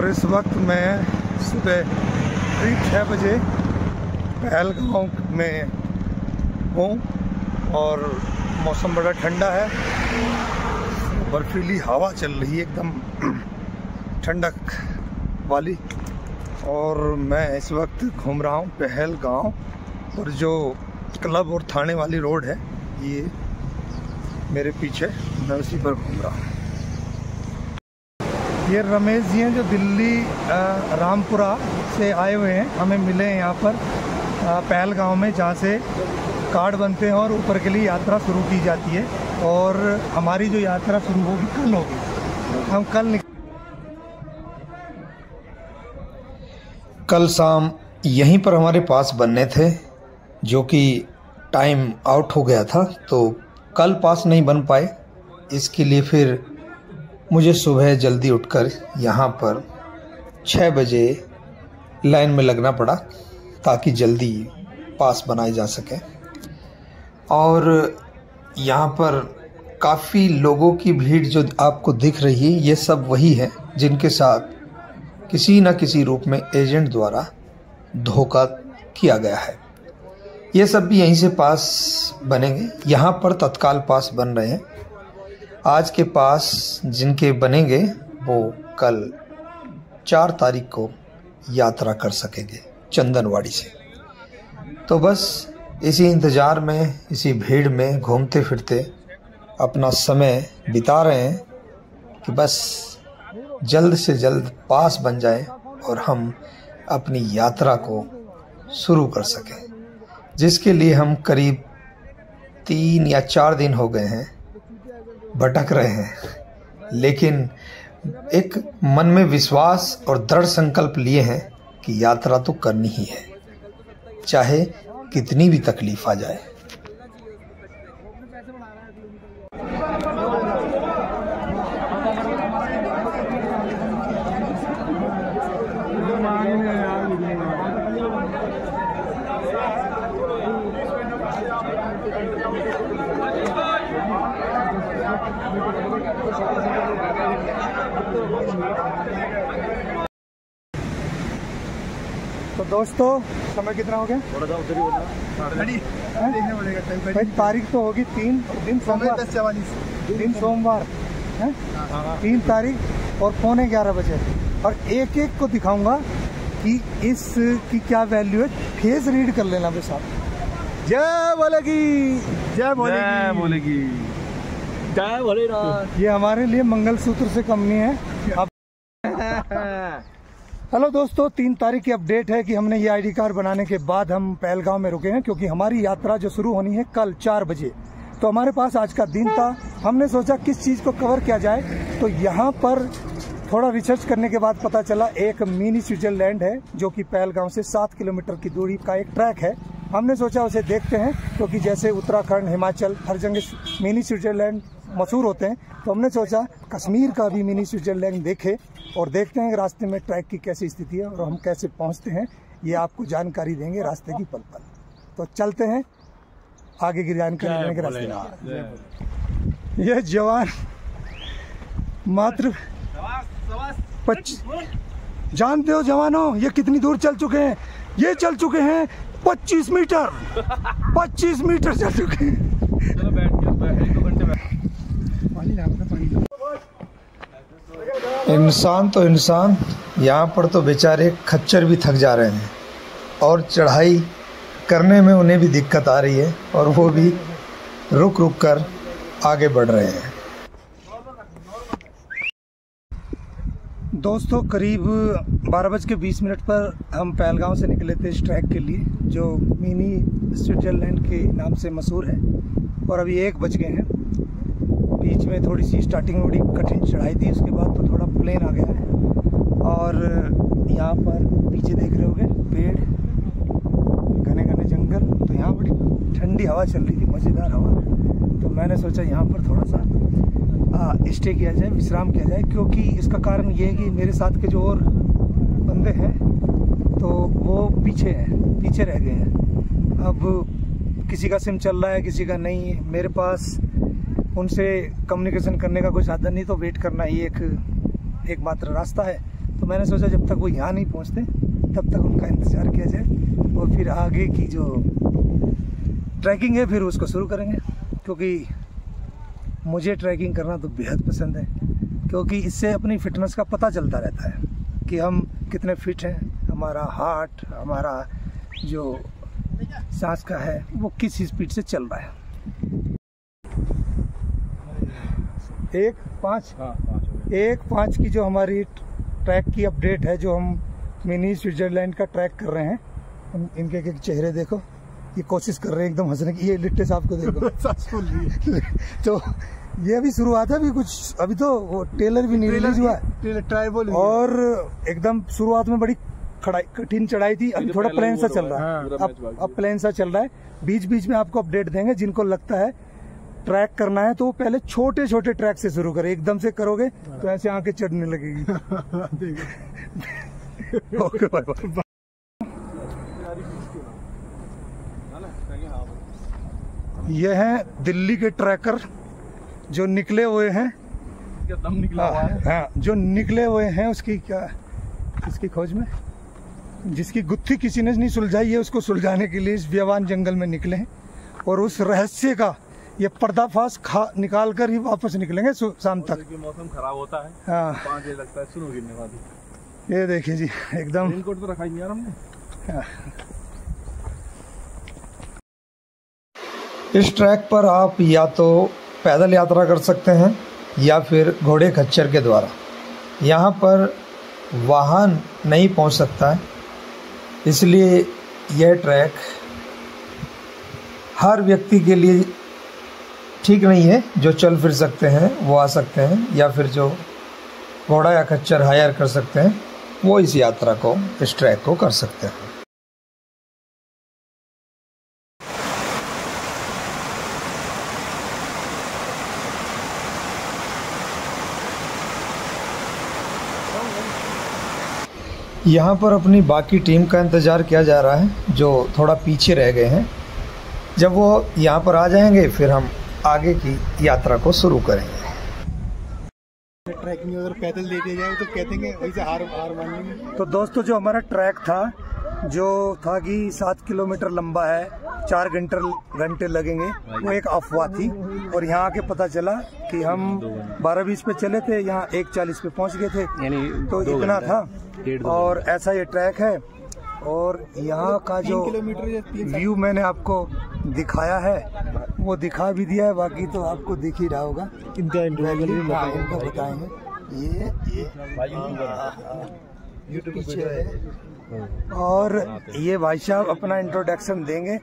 और इस वक्त मैं सुबह करीब 6 बजे पहलगाम में हूँ और मौसम बड़ा ठंडा है, बर्फीली हवा चल रही है एकदम ठंडक वाली। और मैं इस वक्त घूम रहा हूँ पहलगाम और जो क्लब और थाने वाली रोड है ये मेरे पीछे, मैं उसी पर घूम रहा हूँ। ये रमेश जी हैं जो दिल्ली रामपुरा से आए हुए हैं, हमें मिले हैं यहाँ पर पहलगाम में, जहाँ से कार्ड बनते हैं और ऊपर के लिए यात्रा शुरू की जाती है। और हमारी जो यात्रा शुरू होगी कल होगी, हम कल शाम यहीं पर हमारे पास बनने थे, जो कि टाइम आउट हो गया था, तो कल पास नहीं बन पाए। इसके लिए फिर मुझे सुबह जल्दी उठकर यहाँ पर 6 बजे लाइन में लगना पड़ा ताकि जल्दी पास बनाए जा सके। और यहाँ पर काफ़ी लोगों की भीड़ जो आपको दिख रही है, ये सब वही है जिनके साथ किसी न किसी रूप में एजेंट द्वारा धोखा किया गया है। ये सब भी यहीं से पास बनेंगे, यहाँ पर तत्काल पास बन रहे हैं। आज के पास जिनके बनेंगे वो कल 4 तारीख को यात्रा कर सकेंगे चंदनवाड़ी से। तो बस इसी इंतज़ार में, इसी भीड़ में घूमते फिरते अपना समय बिता रहे हैं कि बस जल्द से जल्द पास बन जाए और हम अपनी यात्रा को शुरू कर सकें, जिसके लिए हम करीब 3 या 4 दिन हो गए हैं भटक रहे हैं। लेकिन एक मन में विश्वास और दृढ़ संकल्प लिए हैं कि यात्रा तो करनी ही है, चाहे कितनी भी तकलीफ आ जाए। तो दोस्तों समय कितना हो गया? भाई तारीख तो होगी 3 दिन, सोमवार, दिन सोमवार है 3 तारीख और 11:15 बजे। और एक एक को दिखाऊंगा कि इसकी क्या वैल्यू है। फेस रीड कर लेना बस आप। जय बोलेगी, जय बोलेगी, जय भोलेनाथ। ये हमारे लिए मंगलसूत्र से कम नहीं है। अब हेलो दोस्तों, 3 तारीख की अपडेट है कि हमने ये आईडी कार्ड बनाने के बाद हम पहलगाम में रुके हैं, क्योंकि हमारी यात्रा जो शुरू होनी है कल 4 बजे। तो हमारे पास आज का दिन था, हमने सोचा किस चीज़ को कवर किया जाए। तो यहाँ पर थोड़ा रिसर्च करने के बाद पता चला एक मिनी स्विट्जरलैंड है, जो कि पहलगाम से 7 किलोमीटर की दूरी का एक ट्रैक है। हमने सोचा उसे देखते हैं, क्योंकि जैसे उत्तराखंड, हिमाचल, हर जगह मिनी स्विट्जरलैंड मशहूर होते हैं। तो हमने सोचा कश्मीर का भी मिनी स्विट्जरलैंड देखे और देखते हैं रास्ते में ट्रैक की कैसी स्थिति है और हम कैसे पहुंचते हैं। ये आपको जानकारी देंगे रास्ते की पल पल। तो चलते हैं आगे की जानकारी देने के रास्ते। ये जवान मात्र 25, जानते हो जवानों ये कितनी दूर चल चुके हैं? ये चल चुके हैं 25 मीटर 25 मीटर चल चुके हैं। इंसान तो इंसान, यहाँ पर तो बेचारे खच्चर भी थक जा रहे हैं और चढ़ाई करने में उन्हें भी दिक्कत आ रही है और वो भी रुक रुक कर आगे बढ़ रहे हैं। दोस्तों करीब 12:20 पर हम पहलगाम से निकले थे इस ट्रैक के लिए, जो मिनी स्विट्जरलैंड के नाम से मशहूर है। और अभी 1 बज गए हैं। बीच में थोड़ी सी स्टार्टिंग में बड़ी कठिन चढ़ाई थी, उसके बाद तो थोड़ा प्लेन आ गया है। और यहाँ पर पीछे देख रहे होगे पेड़, घने घने जंगल, तो यहाँ बड़ी ठंडी हवा चल रही थी, मज़ेदार हवा। तो मैंने सोचा यहाँ पर थोड़ा सा स्टे किया जाए, विश्राम किया जाए, क्योंकि इसका कारण ये है कि मेरे साथ के जो और बंदे हैं तो वो पीछे रह गए हैं। अब किसी का सिम चल रहा है, किसी का नहीं। मेरे पास उनसे कम्युनिकेशन करने का कोई साधन नहीं, तो वेट करना ही एकमात्र रास्ता है। तो मैंने सोचा जब तक वो यहाँ नहीं पहुँचते तब तक उनका इंतज़ार किया जाए और फिर आगे की जो ट्रैकिंग है फिर उसको शुरू करेंगे, क्योंकि मुझे ट्रैकिंग करना तो बेहद पसंद है, क्योंकि इससे अपनी फिटनेस का पता चलता रहता है कि हम कितने फिट हैं, हमारा हार्ट, हमारा जो सांस का है वो किस स्पीड से चल रहा है। 1-5 की जो हमारी ट्रैक की अपडेट है, जो हम मिनी स्विट्जरलैंड का ट्रैक कर रहे हैं, इनके एक चेहरे देखो, ये कोशिश कर रहे हैं एकदम हंसने की। ये लिट्टे साहब को देखो तो ये अभी शुरुआत है, अभी कुछ अभी तो वो ट्रेलर भी नहीं रिलीज हुआ है और एकदम शुरुआत में बड़ी कठिन चढ़ाई थी। अभी थोड़ा प्लेन सा चल रहा है, अब प्लेन सा चल रहा है। बीच बीच में आपको अपडेट देंगे। जिनको लगता है ट्रैक करना है तो वो पहले छोटे छोटे ट्रैक से शुरू करें, एकदम से करोगे तो ऐसे आंखें चढ़ने लगेगी। Okay bye. ये हैं दिल्ली के ट्रैकर जो निकले हुए हैं, दम निकला हुआ है। हाँ, जो निकले हुए हैं उसकी क्या, इसकी खोज में, जिसकी गुत्थी किसी ने नहीं सुलझाई है उसको सुलझाने के लिए इस बेवान जंगल में निकले हैं और उस रहस्य का ये पर्दाफाश निकाल कर ही वापस निकलेंगे शाम तक। मौसम खराब होता है, हाँ 5 बजे लगता है शुरू गिरने वाली। ये देखिए जी एकदम रेनकोट तो रखा ही नहीं यार हमने। हाँ। इस ट्रैक पर आप या तो पैदल यात्रा कर सकते हैं या फिर घोड़े खच्चर के द्वारा। यहाँ पर वाहन नहीं पहुँच सकता है, इसलिए यह ट्रैक हर व्यक्ति के लिए ठीक नहीं है। जो चल फिर सकते हैं वो आ सकते हैं, या फिर जो घोड़ा या खच्चर हायर कर सकते हैं वो इस यात्रा को, इस ट्रैक को कर सकते हैं। यहाँ पर अपनी बाकी टीम का इंतज़ार किया जा रहा है जो थोड़ा पीछे रह गए हैं। जब वो यहाँ पर आ जाएंगे फिर हम आगे की यात्रा को शुरू करेंगे। ट्रैक में अगर पैदल लेके जाए तो कहते हैं वैसे हार मानेंगे। तो दोस्तों जो हमारा ट्रैक था, जो था कि 7 किलोमीटर लंबा है, 4 घंटे लगेंगे, वो एक अफवाह थी। और यहाँ आके पता चला कि हम 12:20 पे चले थे, यहाँ 1:40 पे पहुँच गए थे, तो इतना था। और ऐसा ये ट्रैक है। और यहाँ का जो व्यू मैंने आपको दिखाया है वो दिखा भी दिया है, बाकी तो आपको दिख ही रहा होगा। इनका बताएंगे। ये पीछे है और ये भाई साहब अपना इंट्रोडक्शन देंगे।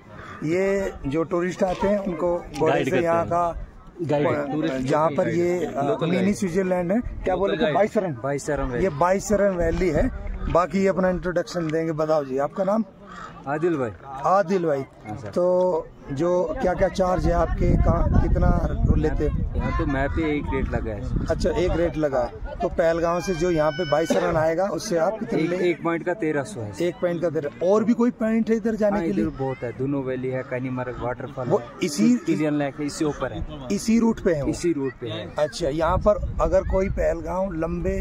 ये जो टूरिस्ट आते हैं उनको घोड़े से यहाँ का जहाँ पर ये मिनी स्विट्जरलैंड है, क्या बोले थे, बाइसरन, ये बाइसरन वैली है। बाकी ये अपना इंट्रोडक्शन देंगे। बताओ जी, आपका नाम? आदिल भाई। आदिल भाई, तो जो क्या क्या चार्ज है आपके, कहाँ कितना लेते हैं? यहाँ तो मैप पे 1 रेट लगा है। अच्छा, 1 रेट लगा है। तो पहलगांव से जो यहाँ पे बाइसरन आएगा उससे आप कितने ले? 1 पॉइंट का 1300 है। 1 पॉइंट का 1300। और भी कोई पॉइंट है इधर जाने के लिए? बहुत है, दोनों वैली है, कनीमरग वाटरफॉल, वो इसी इंडियन लेक है, इसी ऊपर है, इसी रूट पे है, इसी रूट पे है। अच्छा, यहाँ पर अगर कोई पहलगांव लंबे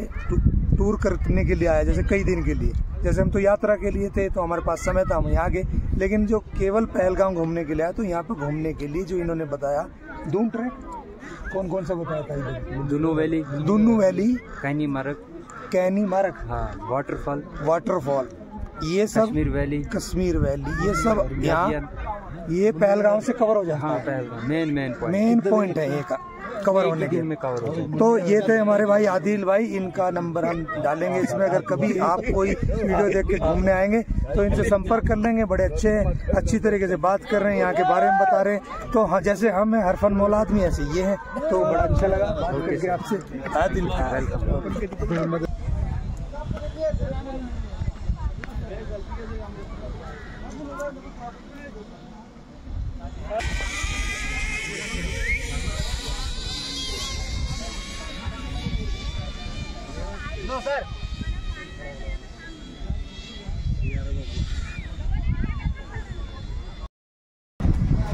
टूर करने के लिए आया, जैसे कई दिन के लिए, जैसे हम तो यात्रा के लिए थे तो हमारे पास समय था, हम यहाँ गए, लेकिन जो केवल पहलगाम घूमने के लिए आया, तो यहाँ पे घूमने के लिए जो इन्होंने बताया, दून ट्रैक कौन कौन सा बताया था इधर? दुनू वैली, कैनीमरग, हाँ, वाटरफॉल, ये सब कश्मीर वैली, ये सब यहाँ ये पहलगाम से कवर हो जाता है। पहलगाम मेन पॉइंट है ये का कवर होने के। तो ये थे हमारे भाई आदिल भाई, इनका नंबर हम डालेंगे इसमें। अगर कभी आप कोई वीडियो देख के घूमने आएंगे तो इनसे संपर्क कर लेंगे। बड़े अच्छी तरीके से बात कर रहे हैं, यहाँ के बारे में बता रहे हैं। तो हाँ, जैसे हम हैं हरफन मौला आदमी, ऐसे ये है। तो बड़ा अच्छा लगा बात करके आपसे। आदिल भाई सर।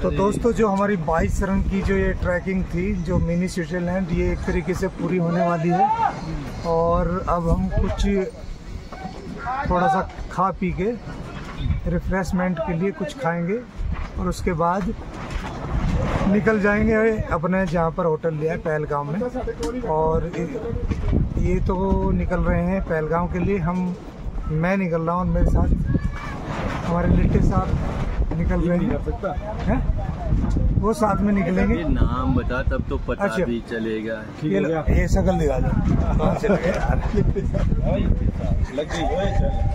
तो दोस्तों जो हमारी 22 रन की जो ये ट्रैकिंग थी, जो मिनी स्विट्जरलैंड, ये एक तरीके से पूरी होने वाली है। और अब हम कुछ थोड़ा सा खा पी के रिफ्रेशमेंट के लिए कुछ खाएंगे और उसके बाद निकल जाएंगे अपने जहाँ पर होटल लिया है पहलगाम में। और ये तो निकल रहे हैं पहलगाम के लिए। मैं निकल रहा हूँ और मेरे साथ हमारे लिट्टे साहब निकल रहे हैं, वो साथ में निकलेंगे। नाम बता तब तो पता भी चलेगा। ये शक्ल दिखा दो।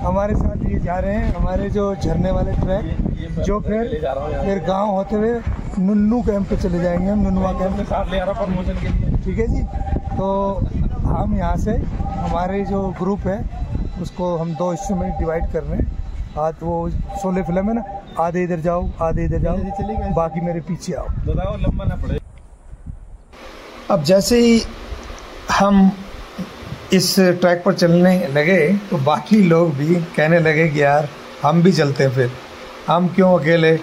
हमारे साथ ये जा रहे हैं हमारे जो झरने वाले ट्रैक, जो फिर गांव होते हुए नुन्नू कैंप पे चले जाएंगे हम, नुनुआ कैंप पे साथ ले आ रहा प्रमोशन के लिए। ठीक है जी। तो हम यहाँ से हमारे जो ग्रुप है उसको हम 2 हिस्सों में डिवाइड कर रहे हैं। आज वो शोले फिल्म है ना, आधे इधर जाओ आधे इधर जाओ, बाकी मेरे पीछे आओ। लंबा ना पड़े। अब जैसे ही हम इस ट्रैक पर चलने लगे तो बाकी लोग भी कहने लगे कि यार हम भी चलते हैं, फिर हम क्यों अकेले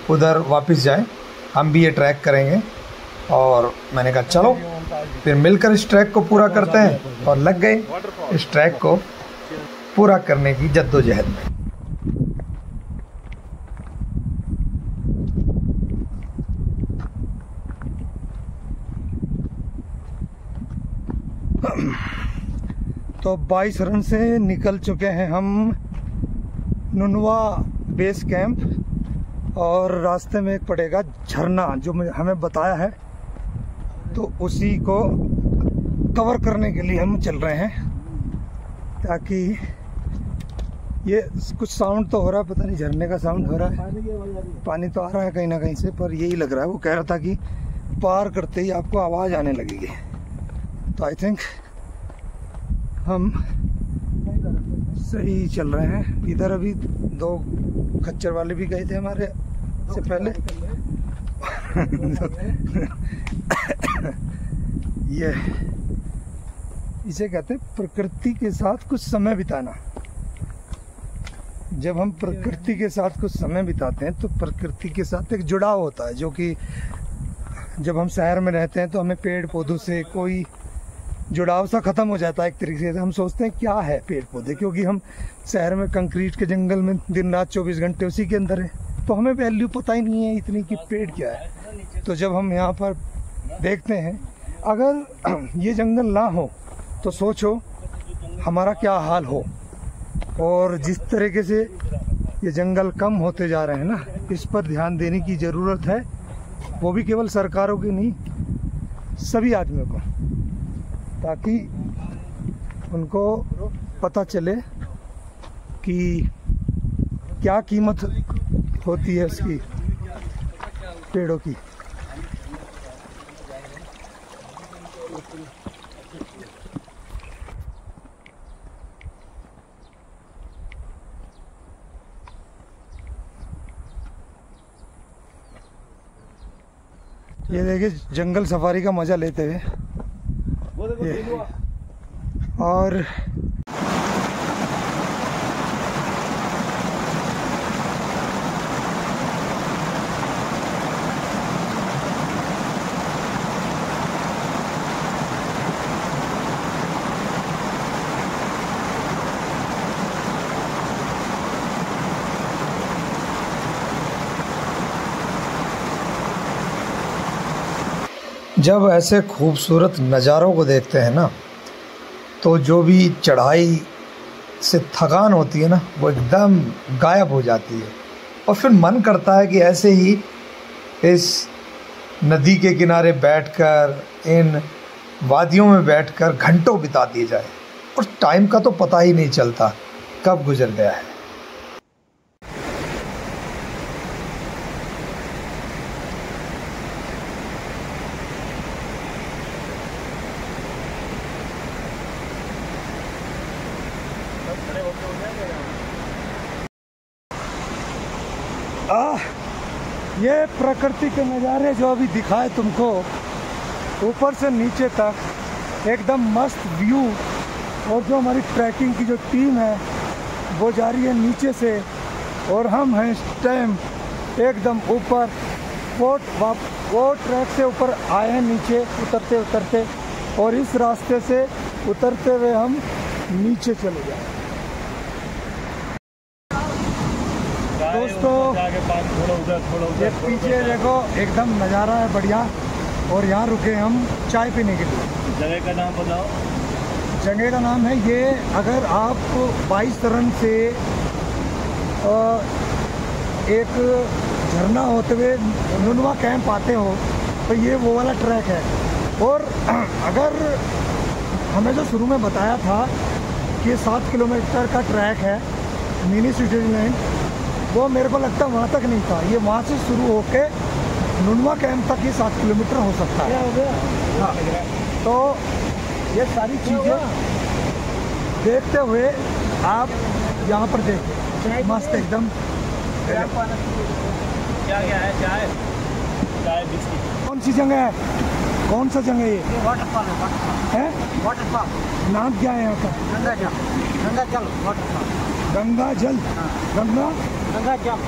उधर वापस जाएं, हम भी ये ट्रैक करेंगे। और मैंने कहा चलो फिर मिलकर इस ट्रैक को पूरा करते हैं, और लग गए इस ट्रैक को पूरा करने की जद्दोजहद में। तो 22 रन से निकल चुके हैं हम नुनवा बेस कैंप, और रास्ते में एक पड़ेगा झरना जो हमें बताया है, तो उसी को कवर करने के लिए हम चल रहे हैं। ताकि ये कुछ साउंड तो हो रहा है, पता नहीं झरने का साउंड हो रहा है, पानी तो आ रहा है कहीं ना कहीं से, पर यही लग रहा है। वो कह रहा था कि पार करते ही आपको आवाज़ आने लगेगी। तो आई थिंक हम सही चल रहे हैं। इधर अभी 2 खच्चर वाले भी गए थे हमारे से पहले। ये इसे कहते हैं प्रकृति के साथ कुछ समय बिताना। जब हम प्रकृति के साथ कुछ समय बिताते हैं तो प्रकृति के साथ एक जुड़ाव होता है, जो कि जब हम शहर में रहते हैं तो हमें पेड़ पौधों से कोई जुड़ाव सा खत्म हो जाता है। एक तरीके से हम सोचते हैं क्या है पेड़ पौधे, क्योंकि हम शहर में कंक्रीट के जंगल में दिन रात 24 घंटे उसी के अंदर है, तो हमें वैल्यू पता ही नहीं है इतनी कि पेड़ क्या है। तो जब हम यहाँ पर देखते हैं, अगर ये जंगल ना हो तो सोचो हमारा क्या हाल हो। और जिस तरीके से ये जंगल कम होते जा रहे हैं ना, इस पर ध्यान देने की ज़रूरत है। वो भी केवल सरकारों की नहीं, सभी आदमियों को, ताकि उनको पता चले कि क्या कीमत होती है उसकी, पेड़ों की। ये देखिए जंगल सफारी का मजा लेते हुए। और जब ऐसे खूबसूरत नज़ारों को देखते हैं ना, तो जो भी चढ़ाई से थकान होती है ना, वो एकदम गायब हो जाती है। और फिर मन करता है कि ऐसे ही इस नदी के किनारे बैठकर, इन वादियों में बैठकर घंटों बिता दिए जाए, और टाइम का तो पता ही नहीं चलता कब गुजर गया है। ये प्रकृति के नज़ारे जो अभी दिखाए तुमको, ऊपर से नीचे तक एकदम मस्त व्यू। और जो हमारी ट्रैकिंग की जो टीम है वो जा रही है नीचे से, और हम हैं इस टाइम एकदम ऊपर। वो ट्रैक से ऊपर आए हैं नीचे उतरते उतरते, और इस रास्ते से उतरते हुए हम नीचे चले जाए। दोस्तों ये पीछे देखो एकदम नज़ारा है बढ़िया, और यहाँ रुके हम चाय पीने के लिए। जगह का नाम बताओ। जगह का नाम है ये, अगर आप 22 रन से एक झरना होते हुए नुनवा कैंप आते हो तो ये वो वाला ट्रैक है। और अगर हमें जो शुरू में बताया था कि ये 7 किलोमीटर का ट्रैक है मिनी स्विट्जरलैंड, वो मेरे को लगता है वहाँ तक नहीं था। ये वहाँ से शुरू होके नुनवा कैंप तक ये 7 किलोमीटर हो सकता है। हाँ, तो ये सारी चीज़ें देखते हुए आप यहाँ पर देखिए, मस्त एकदम। क्या है? चाय बिस्किट। कौन सी जगह है? कौन सा जगह ये? वाटरफॉल है। वाटरफॉल नाम क्या है यहाँ का? गंगा जल वाटरफॉल। गंगा जल। गंगा जल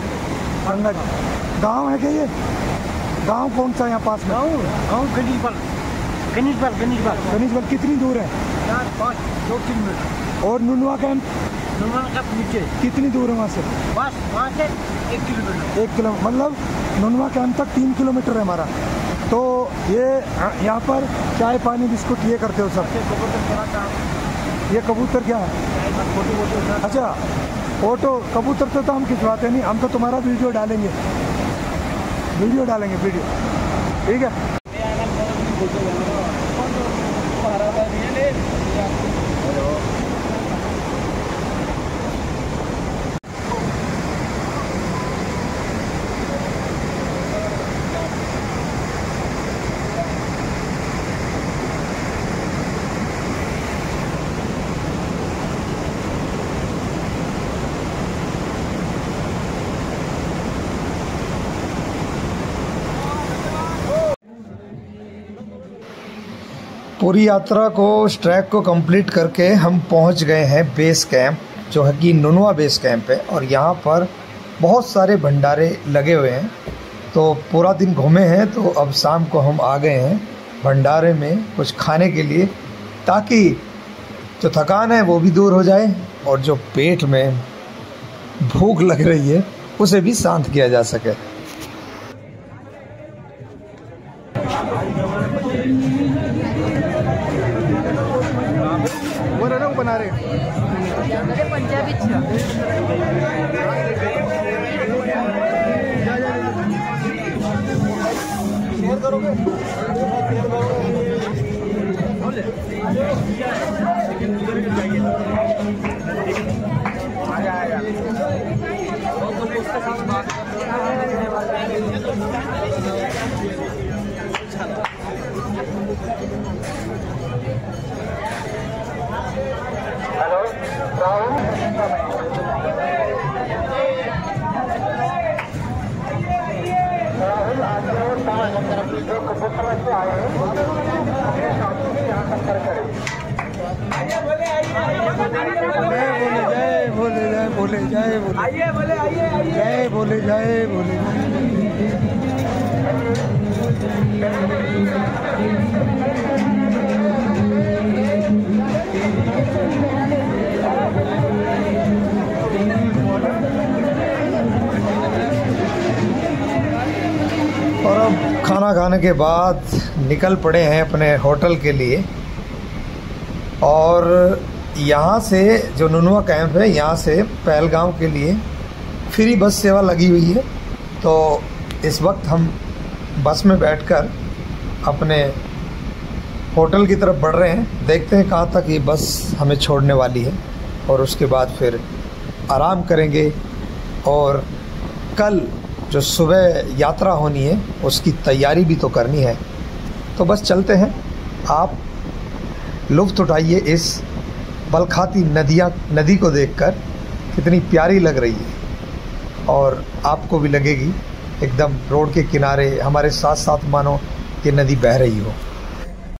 गाँव है क्या ये? गाँव कौन सा यहाँ पास में? गाँव गणेशबल कितनी दूर है? 2-3 मिनट। और नुनवा कैंप नीचे कितनी दूर है वहाँ से? बस वहाँ से 1 किलोमीटर। 1 किलोमीटर, मतलब नुनवा कैंप तक 3 किलोमीटर है हमारा। तो ये यहाँ पर चाय पानी बिस्कुट ये करते हो सब? ये कबूतर क्या है? अच्छा, फोटो कबूतर से तो हम खिंचवाते नहीं, हम तो तुम्हारा वीडियो डालेंगे, वीडियो ठीक है। पूरी यात्रा को, इस ट्रैक को कंप्लीट करके हम पहुंच गए हैं बेस कैंप, जो है कि नुनवा बेस कैंप है। और यहाँ पर बहुत सारे भंडारे लगे हुए हैं, तो पूरा दिन घूमे हैं, तो अब शाम को हम आ गए हैं भंडारे में कुछ खाने के लिए, ताकि जो थकान है वो भी दूर हो जाए और जो पेट में भूख लग रही है उसे भी शांत किया जा सके। वो ना बना रहे पंजाबी शेयर करोगे? हेलो राहुल, आज जो कबूतर से आए हैं यहाँ टक्कर करें। बोले जाए और अब खाना खाने के बाद निकल पड़े हैं अपने होटल के लिए। और यहाँ से जो नुनवा कैंप है, यहाँ से पहलगाम के लिए फ्री बस सेवा लगी हुई है। तो इस वक्त हम बस में बैठकर अपने होटल की तरफ बढ़ रहे हैं। देखते हैं कहाँ तक ये बस हमें छोड़ने वाली है, और उसके बाद फिर आराम करेंगे। और कल जो सुबह यात्रा होनी है उसकी तैयारी भी तो करनी है। तो बस चलते हैं। आप लुत्फ़ उठाइए इस बलखाती नदी को देखकर, कितनी प्यारी लग रही है। और आपको भी लगेगी एकदम रोड के किनारे हमारे साथ साथ मानो ये नदी बह रही हो।